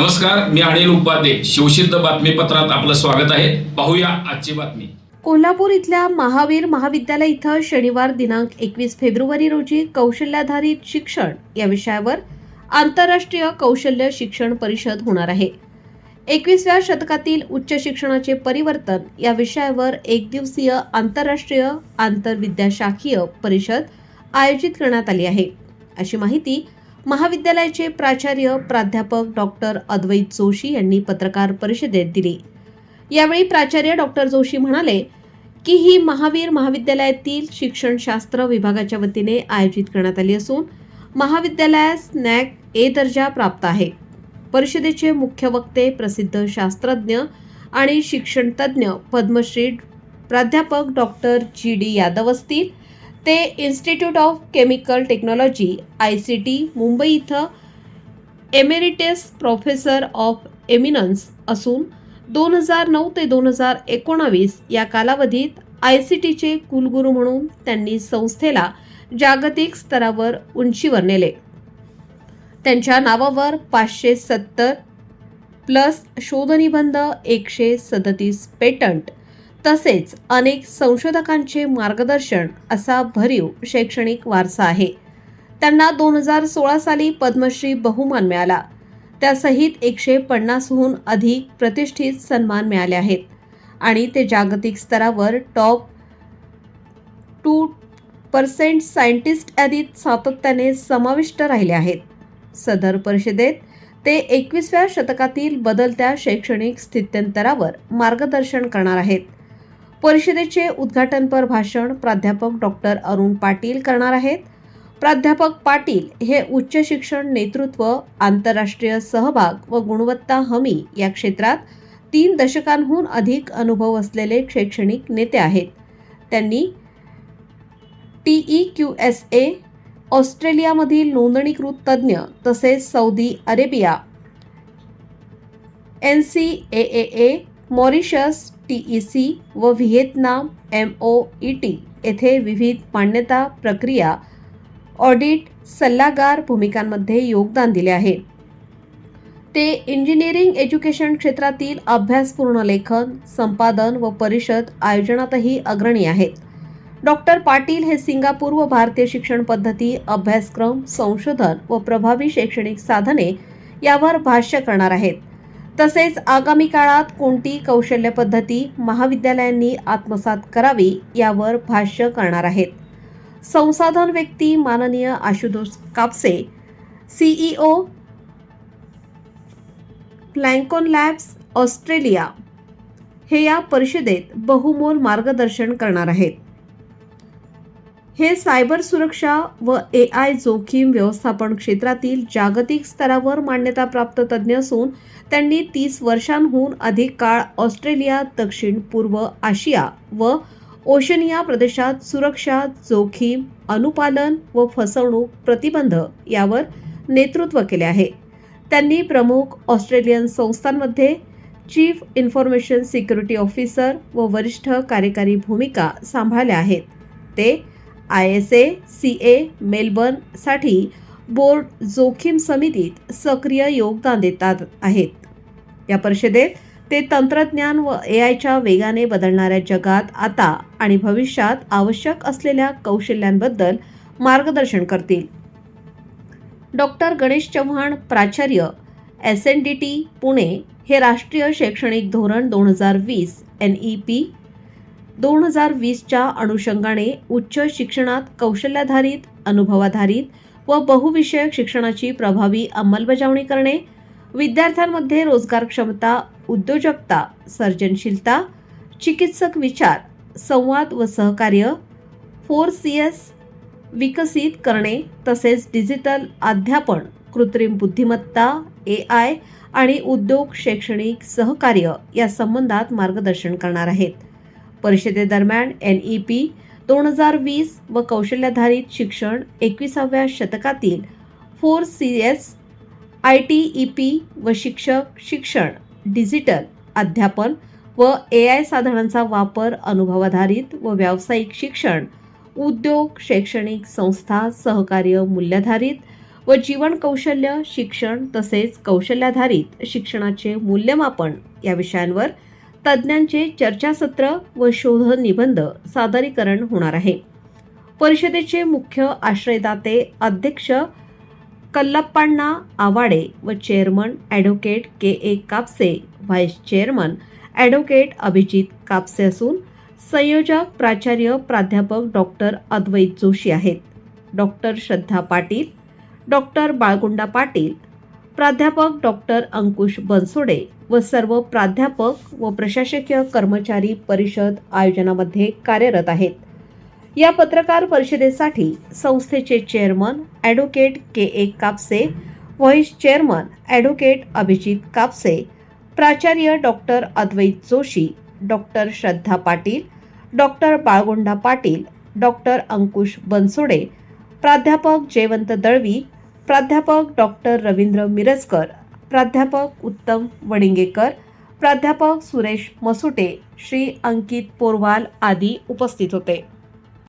नमस्कार, मी अनिल उपाध्ये. शिवसिद्ध बातमीपत्रात आपलं स्वागत आहे. पाहूया आजची बातमी. कोल्हापूर इथल्या महावीर महाविद्यालय इथं शनिवार दिनांक 21 फेब्रुवारी रोजी कौशल्याधारित शिक्षण या विषयावर आंतरराष्ट्रीय कौशल्य शिक्षण परिषद होणार आहे. 21व्या शतकातील उच्च शिक्षणाचे परिवर्तन या विषयावर एक दिवसीय आंतरराष्ट्रीय आंतरविद्याशाखीय परिषद आयोजित करण्यात आली आहे, अशी माहिती महाविद्यालयाचे प्राचार्य प्राध्यापक डॉक्टर अद्वैत जोशी यांनी पत्रकार परिषदेत दिली. यावेळी प्राचार्य डॉक्टर जोशी म्हणाले की ही महावीर महाविद्यालयातील शिक्षणशास्त्र विभागाच्या वतीने आयोजित करण्यात आली असून महाविद्यालयास नॅक ए दर्जा प्राप्त आहे. परिषदेचे मुख्य वक्ते प्रसिद्ध शास्त्रज्ञ आणि शिक्षणतज्ञ पद्मश्री प्राध्यापक डॉक्टर जी.डी. यादव असतील. ते institute of chemical technology ICT Mumbai इथं एमेरिटस प्रोफेसर ऑफ एमिनन्स असून 2009 ते 2019 या कालावधीत ICTचे कुलगुरू म्हणून त्यांनी संस्थेला जागतिक स्तरावर उंचीवर नेले. त्यांच्या नावावर 570 प्लस शोधनिबंध, 137 पेटंट तसेच अनेक संशोधकांचे मार्गदर्शन असा भरीव शैक्षणिक वारसा आहे. त्यांना 2016 साली पद्मश्री बहुमान मिळाला. त्यासहित 150हून अधिक प्रतिष्ठित सन्मान मिळाले आहेत आणि ते जागतिक स्तरावर टॉप 2% सायंटिस्ट यादीत सातत्याने समाविष्ट राहिले आहेत. सदर परिषदेत ते 21व्या शतकातील बदलत्या शैक्षणिक स्थित्यंतरावर मार्गदर्शन करणार आहेत. परिषदेचे उद्घाटनपर भाषण प्राध्यापक डॉक्टर अरुण पाटील करणार आहेत. प्राध्यापक पाटील हे उच्च शिक्षण नेतृत्व, आंतरराष्ट्रीय सहभाग व गुणवत्ता हमी या क्षेत्रात 3 दशकांहून अधिक अनुभव असलेले शैक्षणिक नेते आहेत. त्यांनी TEQSA, ऑस्ट्रेलियामधील नोंदणीकृत तज्ज्ञ तसेच Saudi Arabia, NCAA, Mauritius, TEC व व्हिएतनाम MOET येथे विविध मान्यता प्रक्रिया, ऑडिट, सल्लागार भूमिकांमध्ये योगदान दिले आहे. ते इंजिनिअरिंग एज्युकेशन क्षेत्रातील अभ्यासपूर्ण लेखन, संपादन व परिषद आयोजनातही अग्रणी आहेत. डॉक्टर पाटील हे सिंगापूर व भारतीय शिक्षण पद्धती, अभ्यासक्रम, संशोधन व प्रभावी शैक्षणिक साधने यावर भाष्य करणार आहेत. तसेच आगामी काळात कोणती कौशल्य पद्धती महाविद्यालयांनी आत्मसात करावी यावर भाष्य करणार आहेत. संसाधन व्यक्ती माननीय Ashutosh Kapse, CEO, Plancon Labs, Australia हे या परिषदेत बहुमोल मार्गदर्शन करणार आहेत. हे सायबर सुरक्षा व AI जोखीम व्यवस्थापन क्षेत्रातील जागतिक स्तरावर मान्यताप्राप्त तज्ज्ञ असून त्यांनी 30 वर्षांहून अधिक काळ ऑस्ट्रेलिया, दक्षिण पूर्व आशिया व ओशनिया प्रदेशात सुरक्षा, जोखीम, अनुपालन व फसवणूक प्रतिबंध यावर नेतृत्व केले आहे. त्यांनी प्रमुख ऑस्ट्रेलियन संस्थांमध्ये चीफ इन्फॉर्मेशन सिक्युरिटी ऑफिसर व वरिष्ठ कार्यकारी भूमिका सांभाळल्या आहेत. ते ISA CA मेलबर्न साठी बोर्ड जोखीम समितीत सक्रिय योगदान देतात आहेत. या परिषदेत ते तंत्रज्ञान व AIच्या वेगाने बदलणाऱ्या जगात आता आणि भविष्यात आवश्यक असलेल्या कौशल्यांबद्दल मार्गदर्शन करतील. डॉक्टर गणेश चव्हाण, प्राचार्य, SNDT पुणे हे राष्ट्रीय शैक्षणिक धोरण 2020 NEP 2020च्या अनुषंगाने उच्च शिक्षणात कौशल्याधारित, अनुभवाधारित व बहुविषयक शिक्षणाची प्रभावी अंमलबजावणी करणे, विद्यार्थ्यांमध्ये रोजगारक्षमता, उद्योजकता, सर्जनशीलता, चिकित्सक विचार, संवाद व सहकार्य 4CS विकसित करणे तसेच डिजिटल अध्यापन, कृत्रिम बुद्धिमत्ता, AI आणि उद्योग शैक्षणिक सहकार्य या संबंधात मार्गदर्शन करणार आहेत. परिषदेदरम्यान NEP 2020 व कौशल्याधारित शिक्षण 21व्या शतकातील 4CS, ITEP व शिक्षक शिक्षण, डिजिटल अध्यापन व AI साधनांचा वापर, अनुभवाधारित व व्यावसायिक शिक्षण, उद्योग, शैक्षणिक संस्था, सहकार्य, मूल्याधारित व जीवन कौशल्य शिक्षण तसेच कौशल्याधारित शिक्षणाचे मूल्यमापन या विषयांवर तज्ज्ञांचे चर्चासत्र व शोध निबंध सादरीकरण होणार आहे. परिषदेचे मुख्य आश्रयदाते अध्यक्ष कल्लप्पाण्णा आवाडे व chairman advocate K A. Kapse, vice chairman advocate Abhijit Kapse असून संयोजक प्राचार्य प्राध्यापक डॉक्टर अद्वैत जोशी आहेत. डॉक्टर श्रद्धा पाटील, डॉक्टर बाळगुंडा पाटील, प्राध्यापक डॉक्टर अंकुश बनसोडे व सर्व प्राध्यापक व प्रशासकीय कर्मचारी परिषद आयोजनामध्ये कार्यरत आहेत. या पत्रकार परिषदेसाठी संस्थेचे chairman advocate K A. Kapse, vice chairman advocate Abhijit Kapse, प्राचार्य doctor Advait Joshi, doctor Shraddha Patil, doctor Balgunda Patil, doctor Ankush Bansode, प्राध्यापक जयवंत दळवी, प्राध्यापक डॉक्टर रवींद्र मिरजकर, प्राध्यापक उत्तम वडिंगेकर, प्राध्यापक सुरेश मसुटे, श्री अंकित पोरवाल आदी उपस्थित होते.